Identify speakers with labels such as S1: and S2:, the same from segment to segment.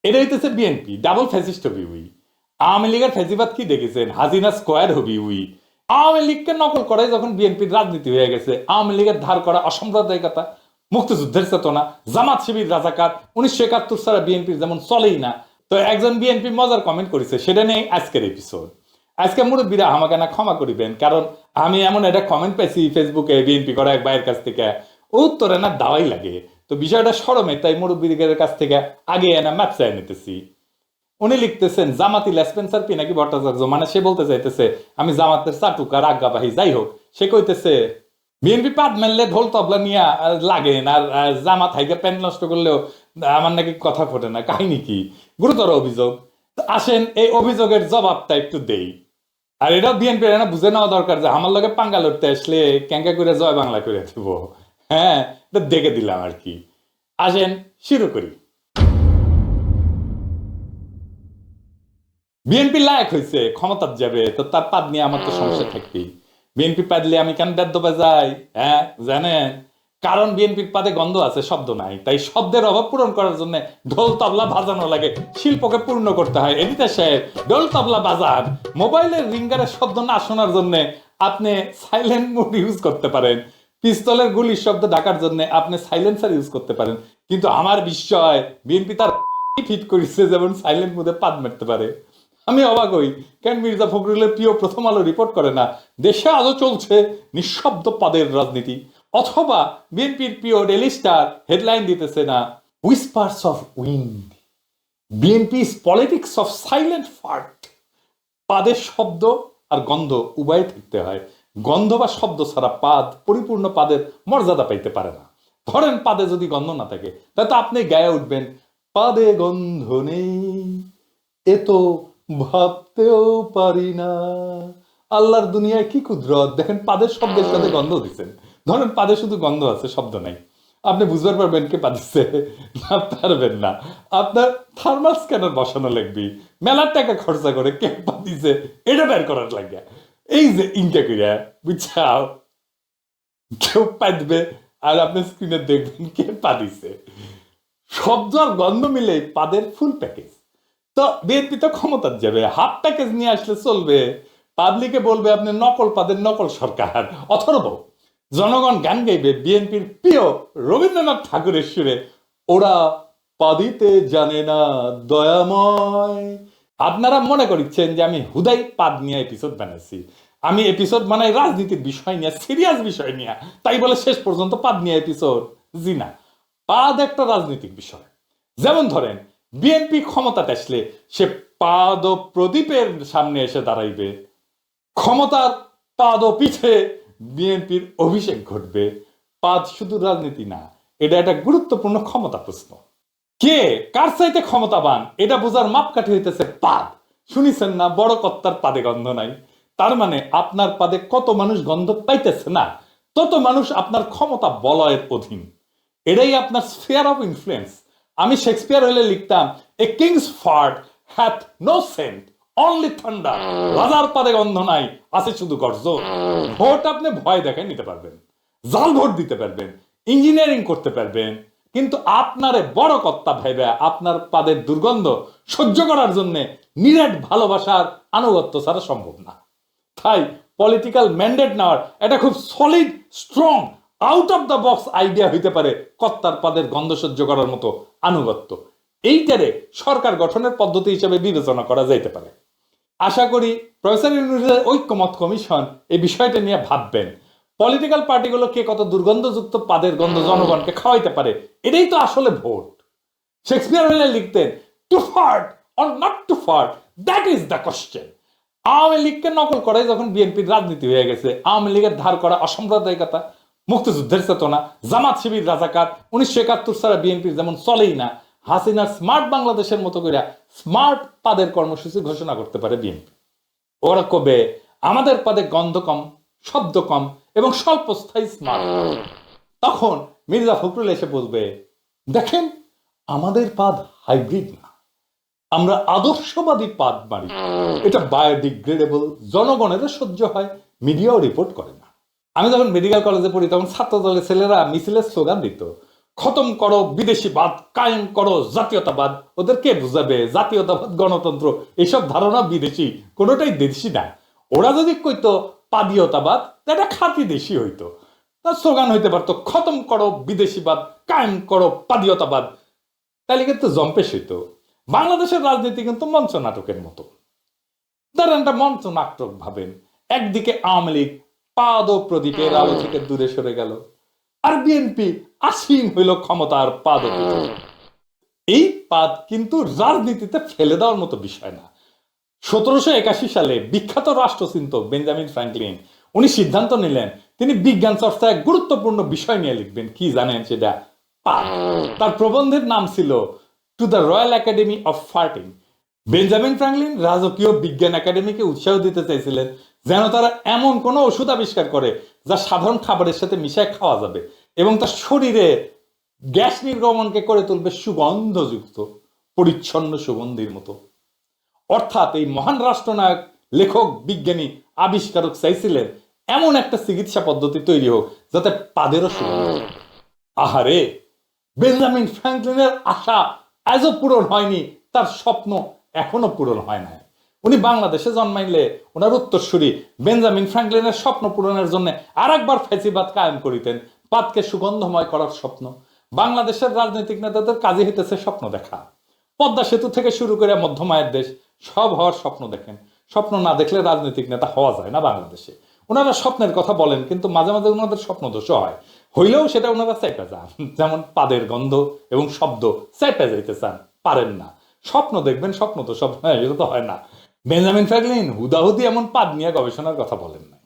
S1: এটা হইতেছে BNP double fascist hobby we. Awami লীগের ফ্যাসিবাদ কি দেখেছেন, Hasina square hobby we. Awami লীগকে নকল করাই যখন বিএনপির রাজনীতি হয়ে গেছে, আওয়ামী লীগের ধার করা অসাম্প্রদায়িকতা, মুক্তিযুদ্ধের চেতনা, জামাত শিবির রাজাকার, 1971 ছাড়া বিএনপির যেমন চলেই না। তো একজন বিএনপি মজার কমেন্ট করেছে, সেটা নেই আজকের এপিসোড। আজকে মুরব্বীরা আমাকে না ক্ষমা করিবেন, কারণ আমি এমন একটা কমেন্ট পাইছি ফেসবুকে বিএনপি করা এক ভাইয়ের কাছ থেকে, উত্তরে না দাওয়াই লাগে। তো বিষয়টা সরমে, তাই মুরব্বীদের কাছ থেকে আগে এনে ম্যাপ চাই নিতেছি। উনি লিখতেছেন জামাতি লেসপেন্সার পিনাকি ভট্টাচার্য, মানে সে বলতে চাইতেছে আমি জামাতের চাটুকার আজ্ঞাবাহী। যাই হোক, সে কইতেছে বিএনপি পাদ মেললে ঢোল তবলা নিয়ে লাগে না, আর জামাত হাইকে প্যান্ট নষ্ট করলেও আমার নাকি কথা ফোটে না। কাহিনী কি? গুরুতর অভিযোগ। আসেন এই অভিযোগের জবাবটা একটু দেই। আর এটাও বিএনপির না বুঝে নেওয়া দরকার যে আমার লগে পাঙ্গা লড়তে আসলে ক্যাঙ্কা করে জয় বাংলা করে দেব। হ্যাঁ, এটা দেখে দিলাম আর কি। আসেন শুরু করি। বিএনপি লায়ক হয়েছে, ক্ষমতার যাবে, তো তার পাদ নিয়ে আমার তো সমস্যা থাকবেই। বিএনপি পাদলে আমি কেন বেদ্য বাজাই? হ্যাঁ জানেন, কারণ বিএনপির পাদে গন্ধ আছে, শব্দ নাই। তাই শব্দের অভাব পূরণ করার জন্য ঢোল তবলা বাজানো লাগে, শিল্পকে পূর্ণ করতে হয়। এডিটার সাহেব ঢোল তবলা বাজান। মোবাইলের রিঙ্গারের শব্দ না শোনার জন্য আপনি সাইলেন্ট মোড ইউজ করতে পারেন। পিস্তলের গুলির শব্দ ঢাকার জন্য আপনি সাইলেন্সার ইউজ করতে পারেন। কিন্তু আমার বিষয় বিএনপি তার ফিট করেছে যেমন সাইলেন্ট মোডে পাদ মারতে পারে। আমি অবাক হই কেন মির্জা ফখরুলের প্রিয় প্রথম আলো রিপোর্ট করে না দেশে আজও চলছে নিঃশব্দ পদের রাজনীতি, অথবা বিএনপির প্রিয় ডেইলি স্টার হেডলাইন দিতেছে না whispers of wind, BNP politics of silent fart. পাদের শব্দ আর গন্ধ উভয় থাকতে হয়। গন্ধ বা শব্দ ছাড়া পাদ পরিপূর্ণ পাদের মর্যাদা পাইতে পারে না। ধরেন পাদে যদি গন্ধ না থাকে, তাহলে তো আপনি গায়ে উঠবেন পাদে গন্ধ নেই, এ তো ভাবতেও পারি না। আল্লাহর দুনিয়ায় কি কুদরত দেখেন, পাদের শব্দের সাথে গন্ধ দিচ্ছেন। ধরেন পাদে শুধু গন্ধ আছে, শব্দ নাই, আপনি বুঝতে পারবেন কে পাদিচ্ছে না? পারবেন না। আপনার থার্মাল স্ক্যানার বসানো লাগবে, মেলার টাকা খরচা করে কে পাদিছে এটা বের করার লাগে। এই যে ইনকা করিয়া বুঝছাও, কেউ পাদবে আর আপনি স্ক্রিনে দেখবেন কে পাদিছে। শব্দ আর গন্ধ মিলে পাদের ফুল প্যাকেজ। তো বিএনপি তো ক্ষমতার যাবে, হাফ প্যাকেজ নিয়ে আসলে চলবে? পাবলিকে বলবে আপনি নকল পাদের নকল সরকার। অথর্ব জনগণ গান গাইবে বিএনপির প্রিয় রবীন্দ্রনাথ ঠাকুরের সুরে, ওরা পাদিতে জানে না দয়াময়। আপনারা মনে করছেন যে আমি হুদাই পাদ নিয়ে এপিসোড বানাইছি। আমি এপিসোড বানাই রাজনীতির বিষয় নিয়ে, সিরিয়াস বিষয় নিয়ে, তাই বলে শেষ পর্যন্ত পাদ নিয়ে এপিসোড? জি না, পাদ একটা রাজনৈতিক বিষয়। যেমন ধরেন বিএনপি ক্ষমতাতে আসলে সে পাদ ও প্রদীপের সামনে এসে দাঁড়াইবে, ক্ষমতার পাদ ও পিছে বিএনপির অভিষেক ঘটবে। পাদ শুধু রাজনীতি না, এটা একটা গুরুত্বপূর্ণ ক্ষমতা প্রশ্ন। কে কার চাইতে ক্ষমতাবান এটা বোঝার মাপকাঠি হইতেছে পাদ। শুনিছেন না বড় কর্তার পাদে গন্ধ নাই? তার মানে আপনার পাদে কত মানুষ গন্ধ পাইতেছে না, তত মানুষ আপনার ক্ষমতা বলয়ের অধীন। এটাই আপনার স্ফিয়ার অফ ইনফ্লুয়েন্স। আমি শেক্সপিয়ার হলে লিখতাম a king's fart hath no scent only thunder. রাজার পাদে গন্ধ নাই, আছে শুধু গর্জন। ভোট আপনি ভয় দেখায় নিতে পারবেন, জাল ভোট দিতে পারবেন, ইঞ্জিনিয়ারিং করতে পারবেন, কিন্তু আপনারে বড় কর্তা ভাইবে আপনার পাদের দুর্গন্ধ সহ্য করার জন্য নিরেট ভালোবাসার আনুগত্য ছাড়া সম্ভব না। তাই পলিটিক্যাল ম্যান্ডেট নেওয়ার এটা খুব solid strong out of the box idea হইতে পারে কর্তার পাদের গন্ধ সহ্য করার মতো আনুগত্য। এইটারে সরকার গঠনের পদ্ধতি হিসেবে বিবেচনা করা যাইতে পারে। আশা করি প্রফেসর ইউনূসের ঐক্যমত কমিশন এই বিষয়টা নিয়ে ভাববেন। পলিটিক্যাল পার্টিগুলো কে কত দুর্গন্ধযুক্ত পাদের গন্ধ জনগণকে খাওয়াইতে পারে, এটাই তো আসলে ভোট। শেক্সপিয়ার হলে লিখতেন to fart or not to fart, that is the question. Awami লীগকে নকল করাই যখন বিএনপির রাজনীতি হয়ে গেছে, আওয়ামী লীগের ধার করা অসাম্প্রদায়িকতা, মুক্তিযুদ্ধের চেতনা, জামাত শিবির রাজাকার, 1971 ছাড়া বিএনপির যেমন চলেই না, হাসিনার স্মার্ট বাংলাদেশের মতো করে স্মার্ট পাদের কর্মসূচি ঘোষণা করতে পারে বিএনপি। ওরা কবে আমাদের পাদে গন্ধ কম, শব্দ কম এবং স্বল্পস্থায়ী স্মার্ট। তখন মির্জা ফখরুল এসে বলবে দেখেন আমাদের পাদ হাইব্রিড না, আমরা আদর্শবাদী পাদ মারি, এটা বায়োডিগ্রেডেবল, জনগণের সহ্য হয়, মিডিয়াও রিপোর্ট করে না। আমি যখন মেডিকেল কলেজে পড়ি তখন ছাত্র দলের ছেলেরা মিছিলের স্লোগান দিত খতম করো বিদেশিবাদ, কায়েম করো জাতীয়তাবাদ। ওদের কে বুঝাবে জাতীয়তাবাদ, গণতন্ত্র এইসব ধারণা বিদেশি, কোনোটাই দেশি না। ওরা যদি কইতো পাদীয়তাবাদ, এটা খাঁটি দেশি হইতো। তার স্লোগান হইতে পারতো খতম করো বিদেশিবাদ, কায়েম করো পাদীয়তাবাদ। তাহলে কিন্তু জম্পেশ হইতো। বাংলাদেশের রাজনীতি কিন্তু মঞ্চ নাটকের মতো। ধরেন একটা মঞ্চ নাটক ভাবেন, একদিকে আওয়ামী লীগ পাদ প্রদীপের আলো থেকে দূরে সরে গেল, আর বিএনপি আসীন হইল ক্ষমতার পাদ। এই পাদ কিন্তু রাজনীতিতে ফেলে দেওয়ার মতো বিষয় না। 1781 সালে বিখ্যাত রাষ্ট্রচিন্তক বেঞ্জামিন ফ্র্যাঙ্কলিন উনি সিদ্ধান্ত নিলেন তিনি বিজ্ঞান চর্চায় গুরুত্বপূর্ণ বিষয় নিয়ে লিখবেন। কি জানেন সেটা? পাদ। তার প্রবন্ধের নাম ছিল to the royal academy of ফার্টিং। Benjamin Franklin রাজকীয় বিজ্ঞান একাডেমিকে উৎসাহ দিতে চাইছিলেন যেন তারা এমন কোনো ওষুধ আবিষ্কার করে যা সাধারণ খাবারের সাথে মিশায় খাওয়া যাবে এবং তার শরীরে গ্যাস নির্গমনকে করে তুলবে সুগন্ধযুক্ত, পরিচ্ছন্ন সুগন্ধির মতো। অর্থাৎ এই মহান রাষ্ট্রনায়ক, লেখক, বিজ্ঞানী, আবিষ্কারক চাইছিলেন এমন একটা চিকিৎসা পদ্ধতি তৈরি হোক যাতে পাদেরও সুগন্ধ। আহারে, বেঞ্জামিন ফ্র্যাঙ্কলিনের আশা আজও পূরণ হয়নি, তার স্বপ্ন এখনো পূরণ হয় না। উনি বাংলাদেশে জন্মাইলে ওনার উত্তরসূরি বেঞ্জামিন ফ্র্যাঙ্কলিনের স্বপ্ন পূরণের জন্য আর একবার ফ্যাসিবাদ কায়েম করিতেন। পাদকে সুগন্ধময় করার স্বপ্ন। বাংলাদেশের রাজনৈতিক নেতাদের কাজে হইতেছে স্বপ্ন দেখা। পদ্মা সেতু থেকে শুরু করে মধ্যমায়ের দেশ সব হওয়ার স্বপ্ন দেখেন। স্বপ্ন না দেখলে রাজনৈতিক নেতা হওয়া যায় না বাংলাদেশে। ওনারা স্বপ্নের কথা বলেন কিন্তু মাঝে মাঝে ওনাদের স্বপ্ন দোষ হয়, হইলেও সেটা ওনারা চেপে যান। যেমন পাদের গন্ধ এবং শব্দ চেপে যাইতে চান, পারেন না। স্বপ্ন দেখবেন, স্বপ্ন তো স্বপ্ন, এটা তো হয় না। বেঞ্জামিন ফ্র্যাঙ্কলিন হুদাহুদি এমন পাদ নিয়ে গবেষণার কথা বলেন না।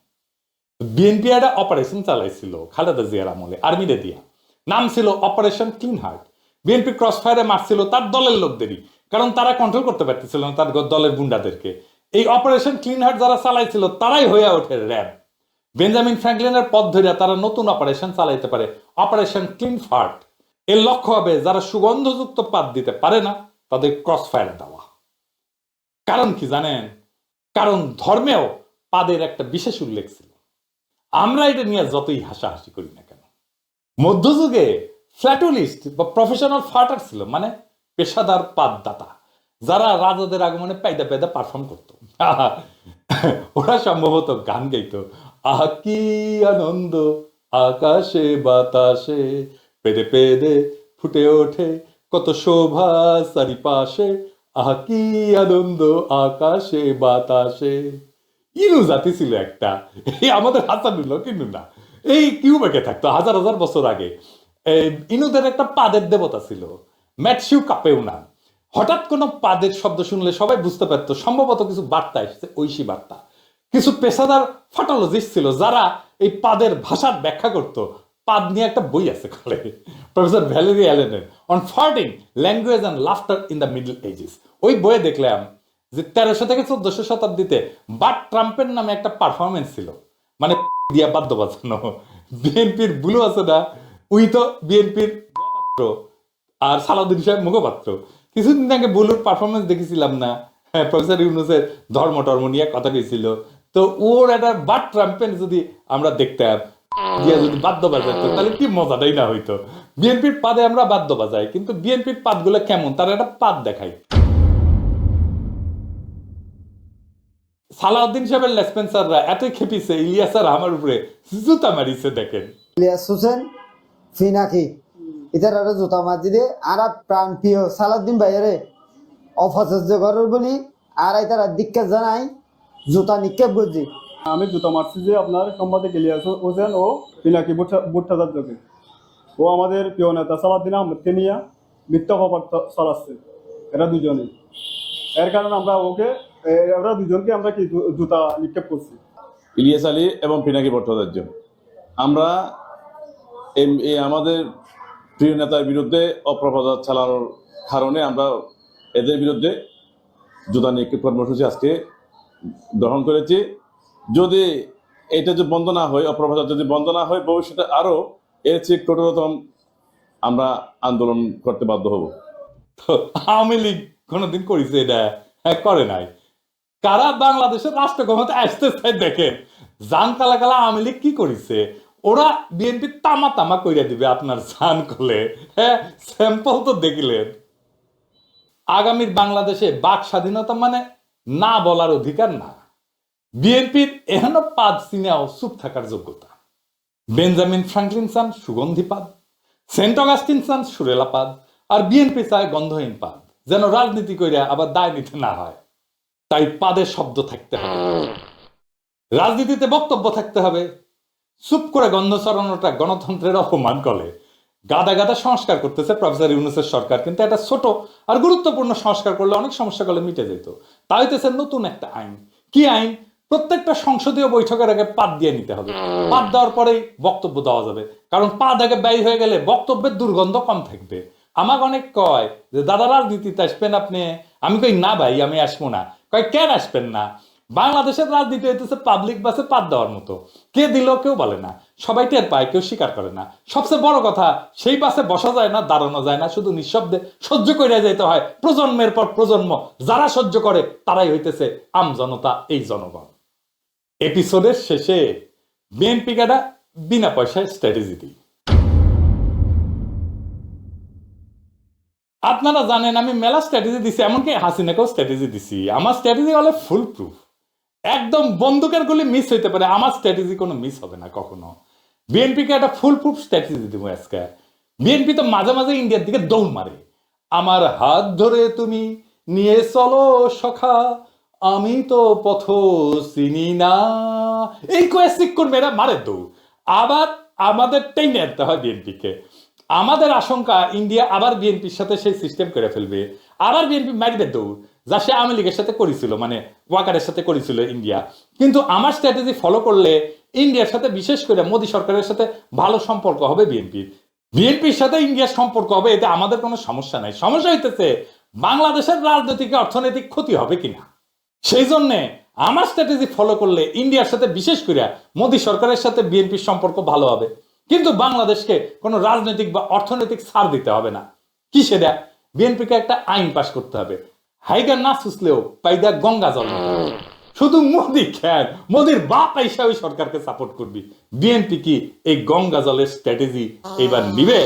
S1: বিএনপি একটা অপারেশন চালাইছিল খালেদা জিয়ার আমলে, আর্মিরে দিয়া। নাম ছিল operation clean heart. BNP cross ফায়ারে মারছিল তার দলের লোকদেরই, কারণ তারা কন্ট্রোল করতে পারতেছিল না তার দলের গুন্ডাদেরকে। এই অপারেশন ক্লিন হার্ট যারা চালাইছিল তারাই হয়ে ওঠে র্যাব। বেঞ্জামিন ফ্র্যাঙ্কলিনের পথ ধরে তারা নতুন অপারেশন চালাইতে পারে, অপারেশন ক্লিন হার্ট। এর লক্ষ্য হবে যারা সুগন্ধযুক্ত পাদ দিতে পারে না তাদের ক্রস ফায়ারে দেওয়া। কারণ কি জানেন? কারণ ধর্মেও পাদের একটা বিশেষ উল্লেখ ছিল। আমরা এটা নিয়ে যতই হাসাহাসি করি না কেন, মধ্যযুগে ফ্ল্যাটুলিস্ট বা প্রফেশনাল ফার্টার ছিল, মানে পেশাদার পাদদাতা, যারা রাজাদের আগমনে পায়দা পায়দা পারফর্ম করতো। ওরা সম্ভবত গান গাইতো, আহ কি আনন্দ আকাশে বাতাসে, পেদে পেদে ফুটে ওঠে কত শোভা চারিপাশে, আহ কি আনন্দ আকাশে বাতাসে। ইনু জাতি ছিল একটা, এই আমাদের হাসানুল্লাহ কিন্তু না, এই কিউবেকে থাকতো হাজার হাজার বছর আগে। ইনুদের একটা পাদের দেবতা ছিল ম্যাটসিউ কাপেউনা। হঠাৎ কোনো পাদের শব্দ শুনলে সবাই বুঝতে পারতো সম্ভবত কিছু বার্তা এসেছে, ঐশী বার্তা। কিছু পেশাদার ফাটোলজিস্ট ছিল যারা এই পাদের ভাষার ব্যাখ্যা করত। পাদ নিয়ে একটা বই আছে কলে, প্রফেসর ভ্যালেরি অ্যালেনের on farting language and laughter in the Middle Ages. ওই বইয়ে দেখলাম যে 1300 থেকে 1400 শতাব্দীতে বাট ট্রাম্পের নামে একটা পারফরমেন্স ছিল, মানে দিয়া বাদ্য বাজানো। বিএনপির বুলু আছে না, উই তো বিএনপির মুখপাত্র, আর সালাউদ্দিন সাহেব মুখপাত্র। কিছুদিন আগে বুলুর পারফরমেন্স দেখেছিলাম না, হ্যাঁ, প্রফেসর ইউনুসের ধর্ম টর্ম নিয়ে কথা কইছিল। তো ওর একটা বাট ট্রাম্পের যদি আমরা দেখতাম দিয়া যদি বাদ্য বাজাইতো তাহলে কি মজাটাই না হইতো। বিএনপির পাদে আমরা বাদ্য বাজাই, কিন্তু বিএনপির পাদগুলো কেমন তারা একটা পাদ দেখাই। সালাউদ্দিন সাহেবের লেসপেন্সাররা এতই খেপিছে ইলিয়াস আর আমার উপরে জুতা মারিছে দেখেন।
S2: ইলিয়াস হোসেন ফিনাকি ইতার আরো জুতা মাজি দিয়ে আর প্রাণ প্রিয় সালাউদ্দিন ভাইয়ারে অপচর্য করার বলি আর তারা দিক্কাত জানাই জুতা নিক্ষেপ করছি।
S3: আমি জুতা মারছি যে আপনার সাংবাদিক ইলিয়াস হোসেন ও পিনাকি ভট্টাচার্যকে। ও আমাদের প্রিয় নেতা সালাউদ্দিন আহমেদকে নিয়ে মিথ্যা খবর ছড়াচ্ছে, এরা দুজনেই। এর কারণে এরা দুজনকে আমরা কি জুতা নিক্ষেপ করছি।
S4: ইলিয়াস আলী এবং পিনাকি ভট্টাচার্য, আমরা আমাদের প্রিয় নেতার বিরুদ্ধে অপপ্রচার চালানোর কারণে আমরা এদের বিরুদ্ধে জুতা নিক্ষেপ কর্মসূচি আজকে গ্রহণ করেছি। যদি এটা যদি বন্ধ না হয়, অপপ্রচার যদি বন্ধ না হয়, ভবিষ্যতে আরো এর চেয়ে কঠোরতম আমরা আন্দোলন করতে বাধ্য হব।
S1: আওয়ামী লীগ কোনোদিন করেছে এটা? হ্যাঁ, করে নাই। কারা বাংলাদেশের রাষ্ট্র ক্ষমতা আসতে চাই দেখেন, জান কালা কালা আওয়ামী লীগ কি করেছে? ওরা বিএনপি তামা তামা কইরা দিবে আপনার জান করলে। হ্যাঁ, স্যাম্পল তো দেখিলেন। আগামীর বাংলাদেশে বাক স্বাধীনতা মানে না বলার অধিকার না, বিএনপির এখনো পাদ চিনেও চুপ থাকার যোগ্যতা। বেঞ্জামিন ফ্রাঙ্কলিন চান সুগন্ধি পাদ, সেন্ট অগাস্টিন চান সুরেলা পাদ, আর বিএনপি চায় গন্ধহীন পাদ, যেন রাজনীতি কইরা আবার দায় নিতে না হয়। তাই পাদের শব্দ থাকতে হবে, রাজনীতিতে বক্তব্য থাকতে হবে। চুপ করে গন্ধ ছড়ানোটা গণতন্ত্রের অপমান করে। গাদা গাদা সংস্কার করতেছে প্রফেসর ইউনূসের সরকার, কিন্তু একটা ছোট আর গুরুত্বপূর্ণ সংস্কার করলে অনেক সমস্যা করলে মিটে যেত। তা হইতেছে নতুন একটা আইন। কি আইন? প্রত্যেকটা সংসদীয় বৈঠকের আগে পাদ দিয়ে নিতে হবে। পাদ দেওয়ার পরেই বক্তব্য দেওয়া যাবে, কারণ পাদ আগে ব্যয় হয়ে গেলে বক্তব্যের দুর্গন্ধ কম থাকবে। আমাকে অনেক কয় যে দাদা রাজনীতিতে আসবেন আপনি? আমি কই না ভাই, আমি আসবো না। কয় কেন আসবেন না? বাংলাদেশের রাজনীতি হইতেছে পাবলিক বাসে পাদ দেওয়ার মতো, কে দিল কেউ বলে না, সবাই টের পায়, কেউ স্বীকার করে না। সবচেয়ে বড় কথা, সেই বাসে বসা যায় না, দাঁড়ানো যায় না, শুধু নিঃশব্দে সহ্য করে যেতে হয় প্রজন্মের পর প্রজন্ম। যারা সহ্য করে তারাই হইতেছে আম জনতা, এই জনগণ। এপিসোডের শেষে বিএনপি কাটা বিনা পয়সায় স্ট্র্যাটেজি দিই। আপনারা জানেন আমি মেলা স্ট্র্যাটেজি দিছি, এমনকি হাসিনাকেও স্ট্র্যাটেজি দিছি। আমার স্ট্র্যাটেজি হলে ফুল প্রুফ, একদম বন্দুকের গুলি মিস হইতে পারে, আমার স্ট্র্যাটেজি কোনো মিস হবে না কখনো। বিএনপিকে একটা ফুল প্রুফ স্ট্র্যাটেজি দিব আজকে। বিএনপি তো মাঝে মাঝে ইন্ডিয়ার দিকে দৌড় মারে, আমার হাত ধরে তুমি নিয়ে চলো সখা, আমি তো পথ চিনি না, এই কয়েক করবে এরা মারে দৌড়। আবার আমাদের টেনে আনতে হয় বিএনপিকে। আমাদের আশঙ্কা ইন্ডিয়া আবার বিএনপির সাথে সেই সিস্টেম করে ফেলবে, আবার বিএনপি মারবে দৌড়, যা সে আওয়ামী লীগের সাথে করেছিল, মানে ওয়াকারের সাথে করেছিল ইন্ডিয়া। কিন্তু আমার স্ট্র্যাটেজি ফলো করলে ইন্ডিয়ার সাথে, বিশেষ করে মোদী সরকারের সাথে ভালো সম্পর্ক হবে বিএনপির। বিএনপির সাথে ইন্ডিয়ার সম্পর্ক হবে, এতে আমাদের কোনো সমস্যা নাই। সমস্যা হইতেছে বাংলাদেশের রাজনৈতিক অর্থনৈতিক ক্ষতি হবে কিনা। সেই জন্যে আমার স্ট্র্যাটেজি ফলো করলে ইন্ডিয়ার সাথে, বিশেষ করে মোদী সরকারের সাথে বিএনপির সম্পর্ক ভালো হবে, কিন্তু বাংলাদেশকে কোনো রাজনৈতিক বা অর্থনৈতিক ছাড় দিতে হবে না। কি সেটা? বিএনপিকে একটা আইন পাশ করতে হবে, হাইগা না সুসলেও পাইদা গঙ্গা জল। শুধু মোদী খেন, মোদীর বাপ আইসা ওই সরকারকে সাপোর্ট করবি। বিএনপি কি এই গঙ্গা জলের স্ট্র্যাটেজি এবার নিবে?